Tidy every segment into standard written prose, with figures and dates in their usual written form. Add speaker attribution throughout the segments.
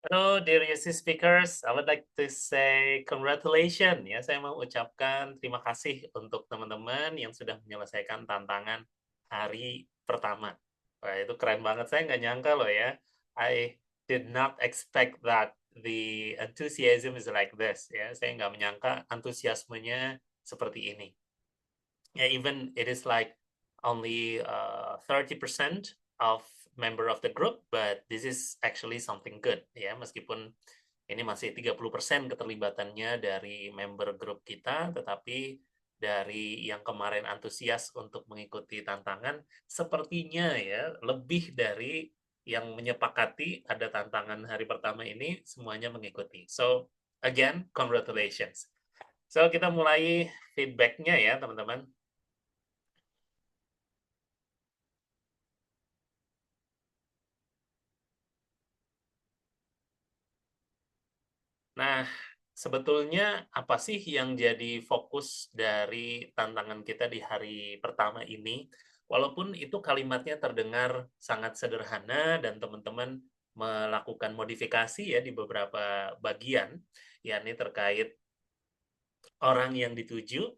Speaker 1: Hello, dear UC speakers. I would like to say congratulations. Ya, saya mau ucapkan terima kasih untuk teman-teman yang sudah menyelesaikan tantangan hari pertama. Wah, itu keren banget. Saya nggak nyangka loh ya. I did not expect that the enthusiasm is like this. Ya, saya nggak menyangka antusiasmenya seperti ini. Yeah, even it is like only 30% of member of the group, but this is actually something good ya, meskipun ini masih 30% keterlibatannya dari member grup kita, tetapi dari yang kemarin antusias untuk mengikuti tantangan, sepertinya ya lebih dari yang menyepakati ada tantangan hari pertama ini semuanya mengikuti. So again, congratulations. So kita mulai feedbacknya ya teman-teman. Nah, sebetulnya apa sih yang jadi fokus dari tantangan kita di hari pertama ini? Walaupun itu kalimatnya terdengar sangat sederhana dan teman-teman melakukan modifikasi ya di beberapa bagian, yakni terkait orang yang dituju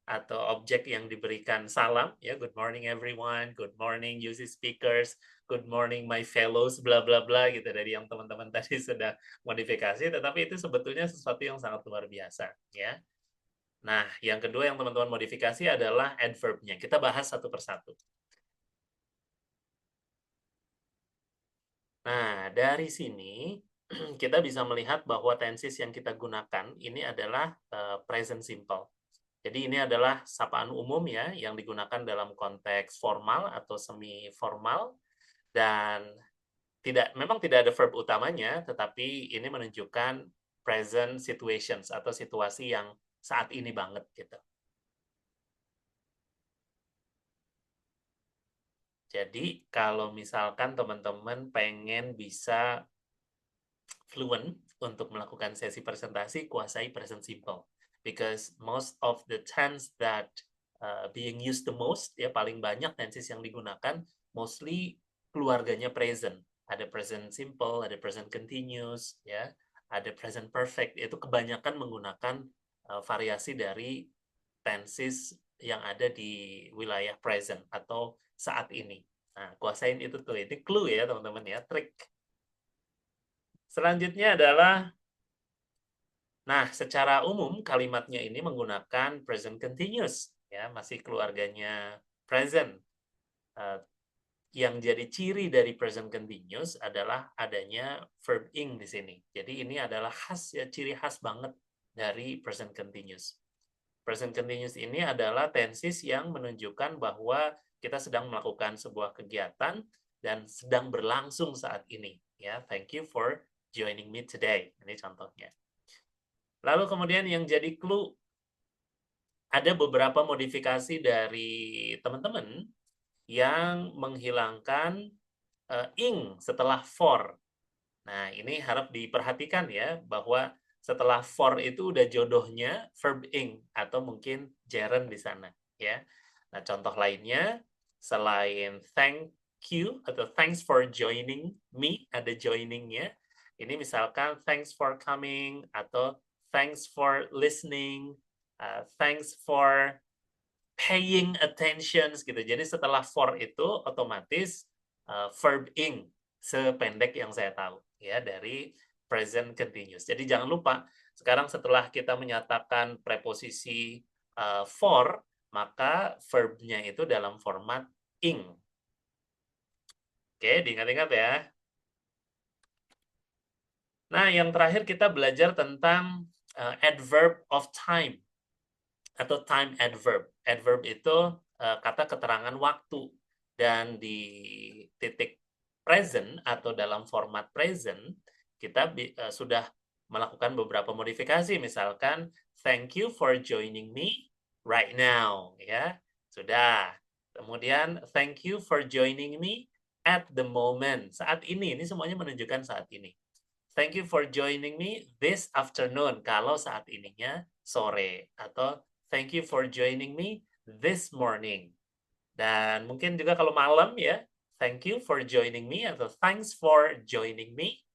Speaker 1: atau objek yang diberikan salam ya, good morning everyone, good morning UC speakers, good morning my fellows bla bla bla gitu dari yang teman-teman tadi sudah modifikasi, tetapi itu sebetulnya sesuatu yang sangat luar biasa ya. Nah, yang kedua yang teman-teman modifikasi adalah adverb-nya. Kita bahas satu persatu. Nah, dari sini kita bisa melihat bahwa tenses yang kita gunakan ini adalah present simple. Jadi ini adalah sapaan umum ya yang digunakan dalam konteks formal atau semi formal, dan memang tidak ada verb utamanya, tetapi ini menunjukkan present situations atau situasi yang saat ini banget gitu. Jadi kalau misalkan teman-teman pengen bisa fluent untuk melakukan sesi presentasi, kuasai present simple. Because most of the tense that being used the most, ya paling banyak tenses yang digunakan, mostly keluarganya present. Ada present simple, ada present continuous, ya, ada present perfect. Itu kebanyakan menggunakan variasi dari tenses yang ada di wilayah present atau saat ini. Nah, kuasain itu tuh. Ini clue ya teman-teman ya, trik. Selanjutnya adalah, nah secara umum kalimatnya ini menggunakan present continuous, ya masih keluarganya present. Uh, yang jadi ciri dari present continuous adalah adanya verb ing di sini. Jadi ini adalah khas ya, ciri khas banget dari present continuous. Present continuous ini adalah tenses yang menunjukkan bahwa kita sedang melakukan sebuah kegiatan dan sedang berlangsung saat ini. Ya, thank you for joining me today. Ini contohnya. Lalu kemudian yang jadi clue, ada beberapa modifikasi dari teman-teman yang menghilangkan ing setelah for. Nah, ini harap diperhatikan ya, bahwa setelah for itu udah jodohnya verb ing atau mungkin gerund di sana ya. Nah, contoh lainnya selain thank you atau thanks for joining me, ada joiningnya. Ini misalkan thanks for coming atau thanks for listening, thanks for paying attention gitu. Jadi setelah for itu otomatis verb ing sependek yang saya tahu ya dari present continuous. Jadi jangan lupa sekarang setelah kita menyatakan preposisi for, maka verbnya itu dalam format ing. Oke, diingat-ingat ya. Nah, yang terakhir kita belajar tentang adverb of time atau time adverb. Adverb itu kata keterangan waktu, dan di titik present atau dalam format present kita sudah melakukan beberapa modifikasi, misalkan thank you for joining me right now ya, sudah. Kemudian thank you for joining me at the moment, saat ini semuanya menunjukkan saat ini. Thank you for joining me this afternoon, kalau saat ininya sore, atau thank you for joining me this morning. Dan mungkin juga kalau malam ya, thank you for joining me atau thanks for joining me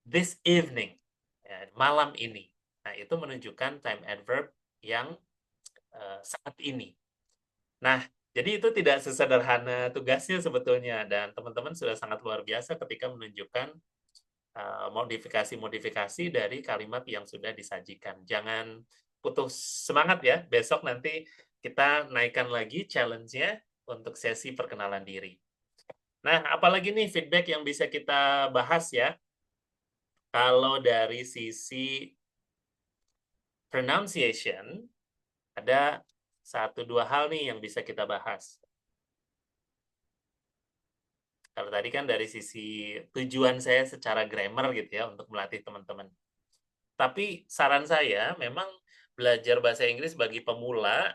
Speaker 1: this evening, ya, malam ini. Nah, itu menunjukkan time adverb yang saat ini. Nah, jadi itu tidak sesederhana tugasnya sebetulnya, dan teman-teman sudah sangat luar biasa ketika menunjukkan modifikasi-modifikasi dari kalimat yang sudah disajikan. Jangan putus semangat ya, besok nanti kita naikkan lagi challenge-nya untuk sesi perkenalan diri. Nah, apalagi nih feedback yang bisa kita bahas ya, kalau dari sisi pronunciation, ada 1-2 hal nih yang bisa kita bahas. Kalau tadi kan dari sisi tujuan saya secara grammar gitu ya, untuk melatih teman-teman. Tapi saran saya memang belajar bahasa Inggris bagi pemula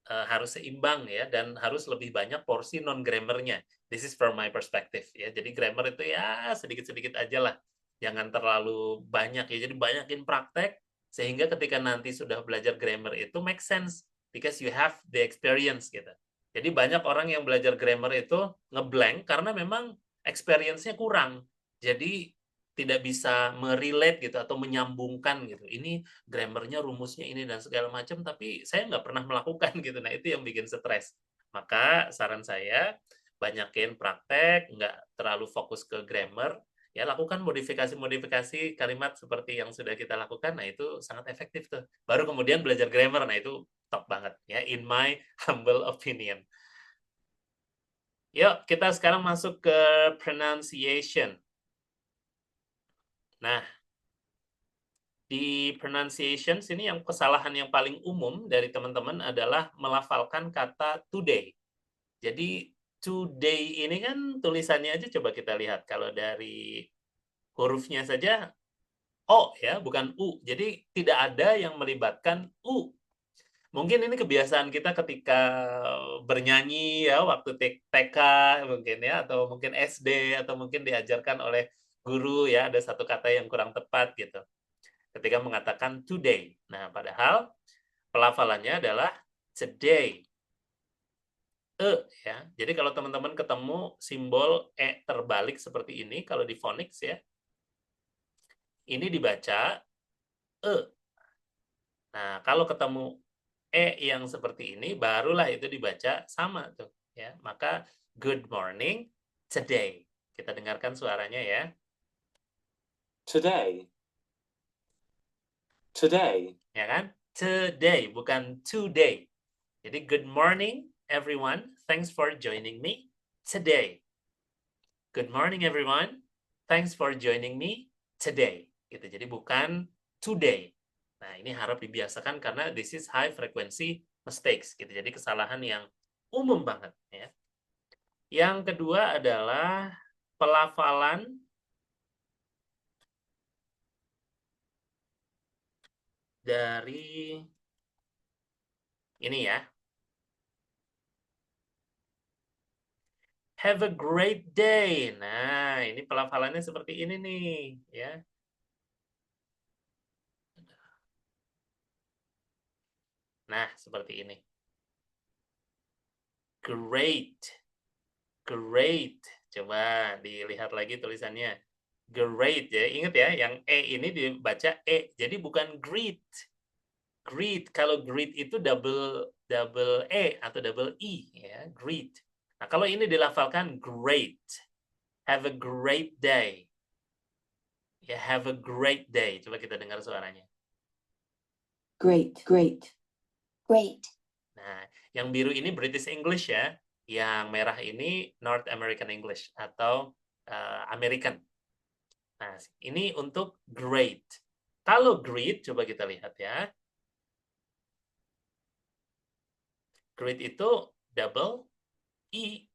Speaker 1: harus seimbang ya, dan harus lebih banyak porsi non-grammarnya. This is from my perspective ya. Jadi grammar itu ya sedikit-sedikit aja lah. Jangan terlalu banyak ya. Jadi banyakin praktek sehingga ketika nanti sudah belajar grammar itu make sense because you have the experience gitu. Jadi banyak orang yang belajar grammar itu ngeblank karena memang experience-nya kurang. Jadi tidak bisa merelate gitu atau menyambungkan gitu. Ini grammarnya, rumusnya ini dan segala macam, tapi saya nggak pernah melakukan gitu. Nah, itu yang bikin stres. Maka saran saya, banyakin praktek, nggak terlalu fokus ke grammar, ya lakukan modifikasi-modifikasi kalimat seperti yang sudah kita lakukan, nah itu sangat efektif tuh. Baru kemudian belajar grammar, nah itu top banget ya, in my humble opinion. Yuk, kita sekarang masuk ke pronunciation. Nah, di pronunciation sini yang kesalahan yang paling umum dari teman-teman adalah melafalkan kata today. Jadi today ini kan tulisannya aja coba kita lihat. Kalau dari hurufnya saja O ya, bukan U. Jadi tidak ada yang melibatkan U. Mungkin ini kebiasaan kita ketika bernyanyi ya waktu TK mungkin ya, atau mungkin SD, atau mungkin diajarkan oleh guru ya, ada satu kata yang kurang tepat gitu ketika mengatakan today. Nah, padahal pelafalannya adalah today. Ya. Jadi kalau teman-teman ketemu simbol terbalik seperti ini, kalau di phonics ya, ini dibaca e. Nah, kalau ketemu yang seperti ini, barulah itu dibaca sama tuh. Ya. Maka good morning today. Kita dengarkan suaranya ya.
Speaker 2: Today. Today.
Speaker 1: Ya kan? Today, bukan today. Jadi good morning everyone. Thanks for joining me today. Good morning everyone. Thanks for joining me today. Gitu. Jadi bukan today. Nah, ini harap dibiasakan karena this is high frequency mistakes gitu. Jadi kesalahan yang umum banget ya. Yang kedua adalah pelafalan dari ini ya. Have a great day. Nah, ini pelafalannya seperti ini nih, ya. Nah, seperti ini. Great. Great. Coba dilihat lagi tulisannya. Great ya. Ingat ya, yang ini dibaca Jadi bukan great. Great. Kalau great itu double atau double ya. Great. Nah, kalau ini dilafalkan great. Have a great day. Ya, have a great day. Coba kita dengar suaranya.
Speaker 3: Great, great.
Speaker 4: Great.
Speaker 1: Nah, yang biru ini British English ya. Yang merah ini North American English atau American. Nah, ini untuk great. Kalau great, coba kita lihat ya. Great itu double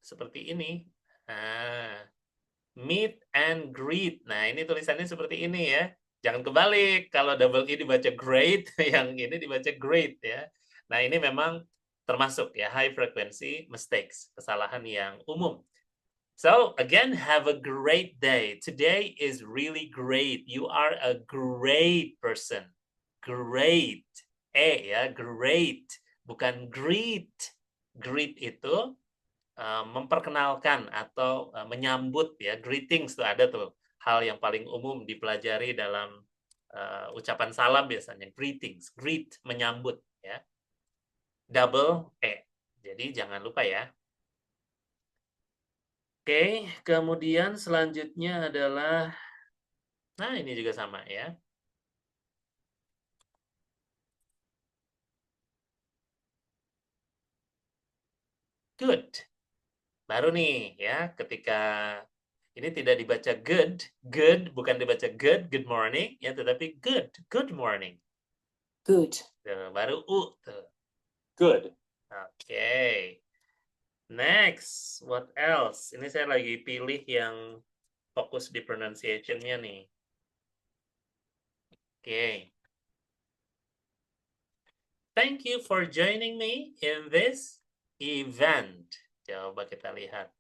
Speaker 1: seperti ini. Nah, meet and greet. Nah, ini tulisannya seperti ini ya. Jangan kebalik. Kalau double dibaca great, yang ini dibaca great ya. Nah, ini memang termasuk ya high frequency mistakes, kesalahan yang umum. So, again, have a great day. Today is really great. You are a great person. Great. Ya, great. Bukan greet. Greet itu memperkenalkan atau menyambut ya, greetings tuh ada tuh. hal yang paling umum dipelajari dalam ucapan salam biasanya, greetings, greet, menyambut, ya. Double E. Jadi jangan lupa ya. Oke, kemudian selanjutnya adalah, nah ini juga sama ya. Good. Baru nih ya, ketika ini tidak dibaca good bukan dibaca good morning ya, tetapi good morning.
Speaker 3: Good.
Speaker 1: Tuh, baru U tuh.
Speaker 2: Good.
Speaker 1: Oke. Next, what else? Ini saya lagi pilih yang fokus di pronunciation-nya nih. Oke. Thank you for joining me in this event. Coba kita lihat.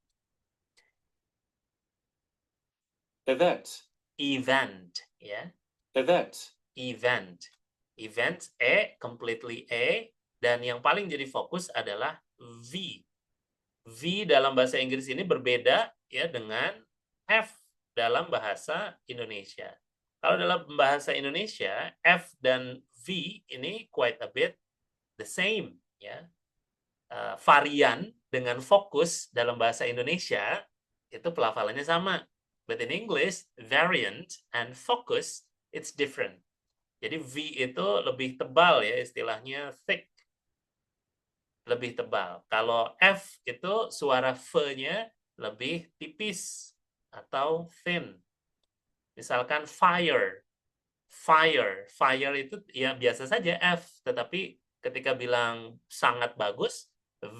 Speaker 2: Event.
Speaker 1: Event, ya.
Speaker 2: Event.
Speaker 1: Event. Event, E, completely E. Dan yang paling jadi fokus adalah V. V dalam bahasa Inggris ini berbeda ya dengan F dalam bahasa Indonesia. Kalau dalam bahasa Indonesia, F dan V ini quite a bit the same, ya. Varian dengan fokus dalam bahasa Indonesia itu pelafalannya sama. But in English, variant and focus it's different. Jadi V itu lebih tebal ya, istilahnya thick. Lebih tebal. Kalau F itu suara V-nya lebih tipis atau thin. Misalkan fire. Fire itu ya biasa saja F, tetapi ketika bilang sangat bagus,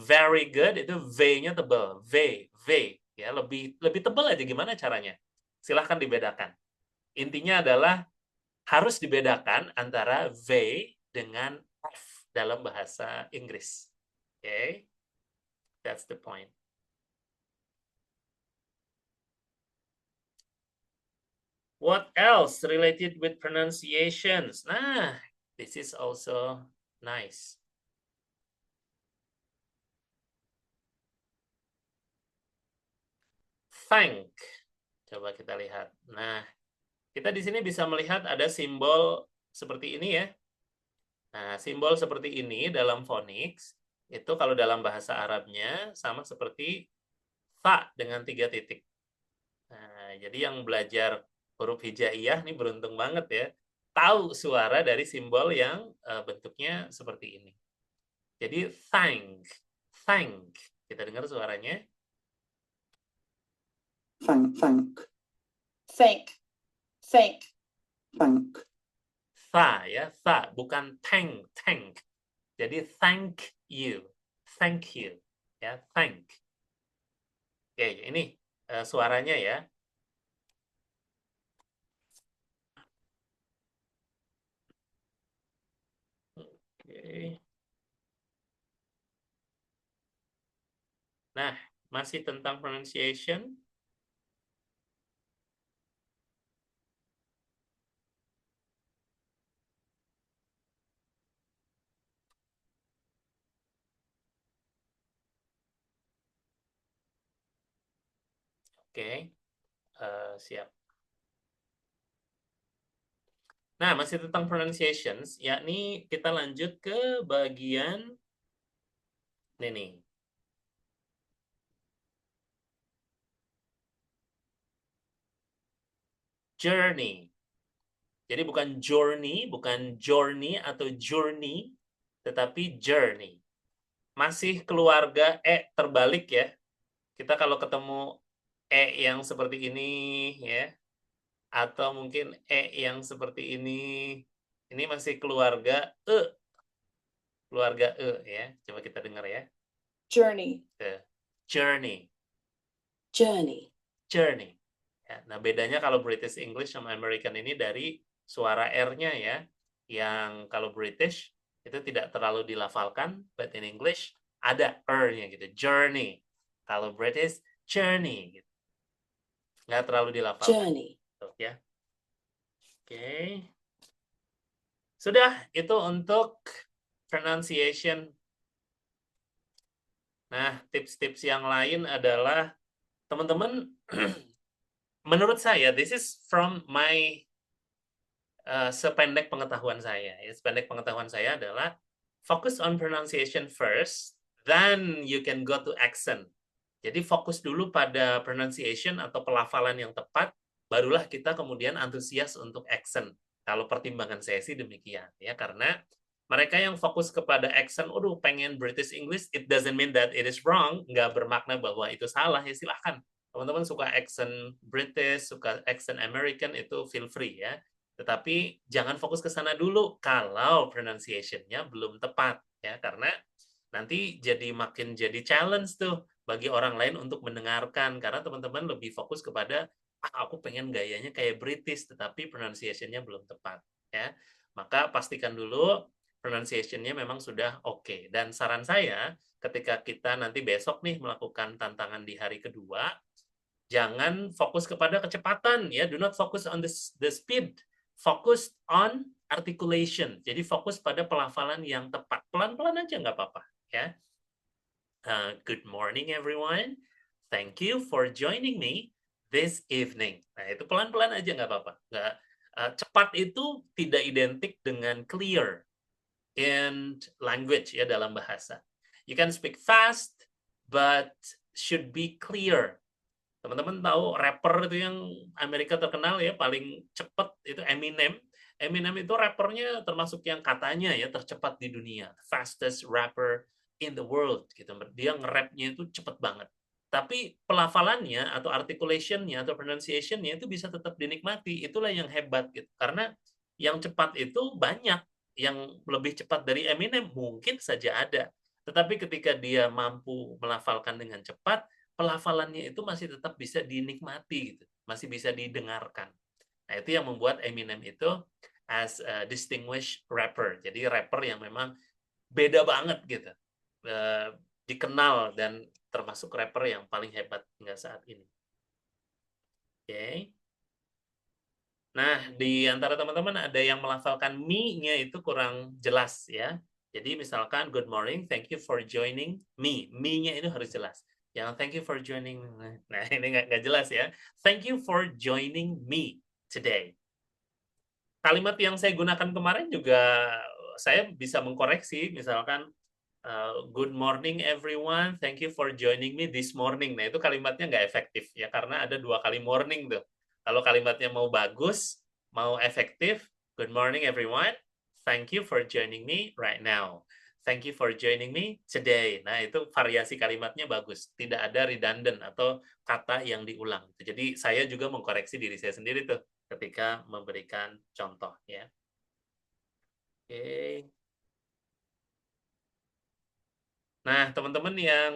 Speaker 1: very good itu V-nya tebal. V ya, lebih tebal aja, gimana caranya? Silahkan dibedakan. Intinya adalah harus dibedakan antara V dengan F dalam bahasa Inggris. Okay? That's the point. What else related with pronunciations? Nah, this is also nice. Thank. Coba kita lihat. Nah, kita di sini bisa melihat ada simbol seperti ini ya. Nah, simbol seperti ini dalam phonics, itu kalau dalam bahasa Arabnya sama seperti fa dengan 3 titik. Nah, jadi yang belajar huruf hijaiyah ini beruntung banget ya. Tahu suara dari simbol yang bentuknya seperti ini. Jadi thank. Kita dengar suaranya.
Speaker 3: Thank.
Speaker 4: Thank.
Speaker 1: Tha ya, tha, bukan thank. Jadi thank you. Ya, thank. Oke, ini suaranya ya. Oke. Nah, masih tentang pronunciation. Oke, siap. Nah, masih tentang pronunciations, yakni kita lanjut ke bagian ini nih. Journey. Jadi bukan journey atau journey, tetapi journey. Masih keluarga E terbalik ya. Kita kalau ketemu E yang seperti ini ya, atau mungkin E yang seperti ini masih keluarga E. Keluarga E ya. Coba kita dengar ya.
Speaker 4: Journey.
Speaker 1: Journey. Ya, nah, bedanya kalau British English sama American ini dari suara R-nya ya. Yang kalau British itu tidak terlalu dilafalkan, but in English ada R-nya gitu. Journey. Kalau British, journey. Gitu. Nggak terlalu dilafalkan.
Speaker 3: Journey.
Speaker 1: Ya. Oke. Sudah, itu untuk pronunciation. Nah, tips-tips yang lain adalah teman-teman menurut saya, this is from my sependek pengetahuan saya. Ya, sependek pengetahuan saya adalah focus on pronunciation first, then you can go to accent. Jadi fokus dulu pada pronunciation atau pelafalan yang tepat, barulah kita kemudian antusias untuk accent. Kalau pertimbangan saya sih demikian, ya, karena mereka yang fokus kepada accent, aduh pengen British English, it doesn't mean that it is wrong, nggak bermakna bahwa itu salah, ya silahkan. Teman-teman suka accent British, suka accent American, itu feel free ya. Tetapi jangan fokus ke sana dulu kalau pronunciation-nya belum tepat, ya, karena nanti makin jadi challenge tuh bagi orang lain untuk mendengarkan, karena teman-teman lebih fokus kepada aku pengen gayanya kayak British tetapi pronunciation-nya belum tepat, ya. Maka pastikan dulu pronunciation-nya memang sudah oke. Dan saran saya ketika kita nanti besok nih melakukan tantangan di hari kedua, jangan fokus kepada kecepatan, ya, do not focus on the speed, focus on articulation. Jadi fokus pada pelafalan yang tepat, pelan-pelan aja nggak apa-apa, ya. Good morning everyone. Thank you for joining me this evening. Nah, itu pelan-pelan aja nggak apa-apa. Nggak, cepat itu tidak identik dengan clear in language, ya, dalam bahasa. You can speak fast, but should be clear. Teman-teman tahu rapper itu yang Amerika terkenal, ya, paling cepat itu Eminem. Eminem itu rappernya termasuk yang katanya ya tercepat di dunia, fastest rapper in the world gitu. Dia nge-rapnya itu cepat banget. Tapi pelafalannya atau articulation-nya atau pronunciation-nya itu bisa tetap dinikmati. Itulah yang hebat gitu. Karena yang cepat itu banyak, yang lebih cepat dari Eminem mungkin saja ada. Tetapi ketika dia mampu melafalkan dengan cepat, pelafalannya itu masih tetap bisa dinikmati gitu, masih bisa didengarkan. Nah, itu yang membuat Eminem itu as a distinguished rapper. Jadi rapper yang memang beda banget gitu. Dikenal dan termasuk rapper yang paling hebat hingga saat ini. Oke. Nah, di antara teman-teman ada yang melafalkan me-nya itu kurang jelas ya. Jadi misalkan good morning, thank you for joining me. Me-nya itu harus jelas. Yang thank you for joining. Nah, ini nggak jelas ya. Thank you for joining me today. Kalimat yang saya gunakan kemarin juga saya bisa mengkoreksi, misalkan good morning everyone, thank you for joining me this morning. Nah, itu kalimatnya nggak efektif ya, karena ada 2 kali morning tuh. Kalau kalimatnya mau bagus, mau efektif, good morning everyone, thank you for joining me right now. Thank you for joining me today. Nah, itu variasi kalimatnya bagus. Tidak ada redundant atau kata yang diulang. Jadi, saya juga mengkoreksi diri saya sendiri tuh ketika memberikan contoh ya. Oke. Nah, teman-teman yang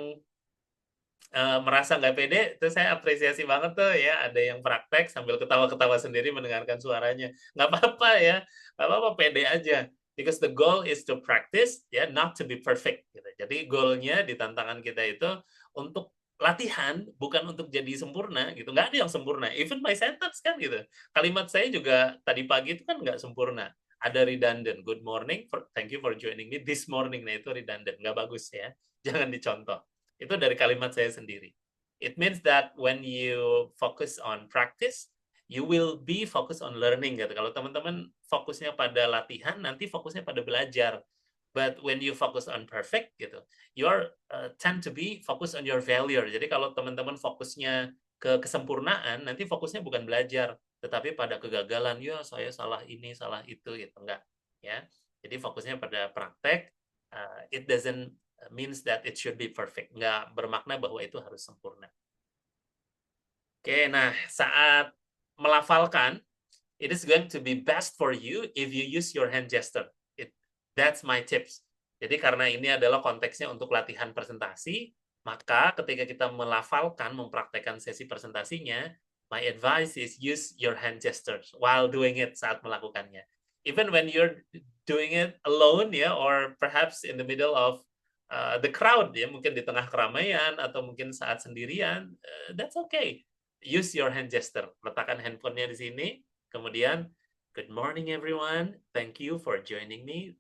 Speaker 1: merasa nggak pede, itu saya apresiasi banget tuh ya, ada yang praktek sambil ketawa-ketawa sendiri mendengarkan suaranya. Nggak apa-apa ya, nggak apa-apa, pede aja. Because the goal is to practice, ya, not to be perfect. Gitu. Jadi goalnya di tantangan kita itu untuk latihan, bukan untuk jadi sempurna gitu. Nggak ada yang sempurna. Even my sentence kan gitu. Kalimat saya juga tadi pagi itu kan nggak sempurna. Ada redundant. Good morning, thank you for joining me this morning. Nah, itu redundant. Nggak bagus ya. Jangan dicontoh. Itu dari kalimat saya sendiri. It means that when you focus on practice, you will be focus on learning gitu. Kalau teman-teman fokusnya pada latihan, nanti fokusnya pada belajar. But when you focus on perfect gitu, you tend to be focus on your failure. Jadi kalau teman-teman fokusnya ke kesempurnaan, nanti fokusnya bukan belajar, tetapi pada kegagalan. Ya, saya salah ini, salah itu gitu, enggak ya. Jadi fokusnya pada praktek. It doesn't means that it should be perfect. Nggak bermakna bahwa itu harus sempurna. Oke, nah saat melafalkan, it is going to be best for you if you use your hand gesture. That's my tips. Jadi karena ini adalah konteksnya untuk latihan presentasi, maka ketika kita melafalkan, mempraktekkan sesi presentasinya, my advice is use your hand gestures while doing it saat melakukannya. Even when you're doing it alone ya, or perhaps in the middle of the crowd ya, mungkin di tengah keramaian atau mungkin saat sendirian, that's okay. Use your hand gesture. Letakkan handphonenya di sini, kemudian good morning everyone, thank you for joining me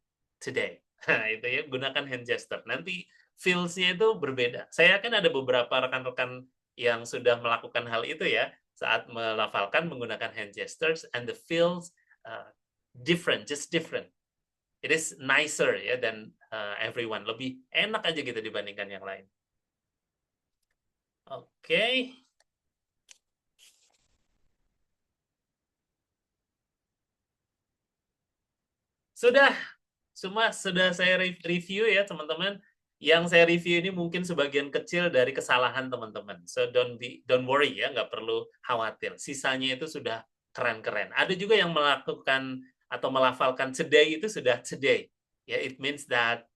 Speaker 1: today. Nah, itu ya, gunakan hand gesture. Nanti feels-nya itu berbeda. Saya yakin ada beberapa rekan-rekan yang sudah melakukan hal itu ya. saat melafalkan menggunakan hand gestures, and the feels different, just different. It is nicer ya than everyone. Lebih enak aja gitu dibandingkan yang lain. Oke. Sudah, semua sudah saya review ya teman-teman. Yang saya review ini mungkin sebagian kecil dari kesalahan teman-teman. So don't worry ya, nggak perlu khawatir. Sisanya itu sudah keren-keren. Ada juga yang melakukan atau melafalkan today itu sudah today. Ya, it means that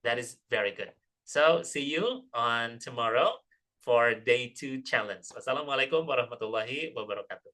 Speaker 1: is very good. So see you on tomorrow for day 2 challenge. Wassalamualaikum warahmatullahi wabarakatuh.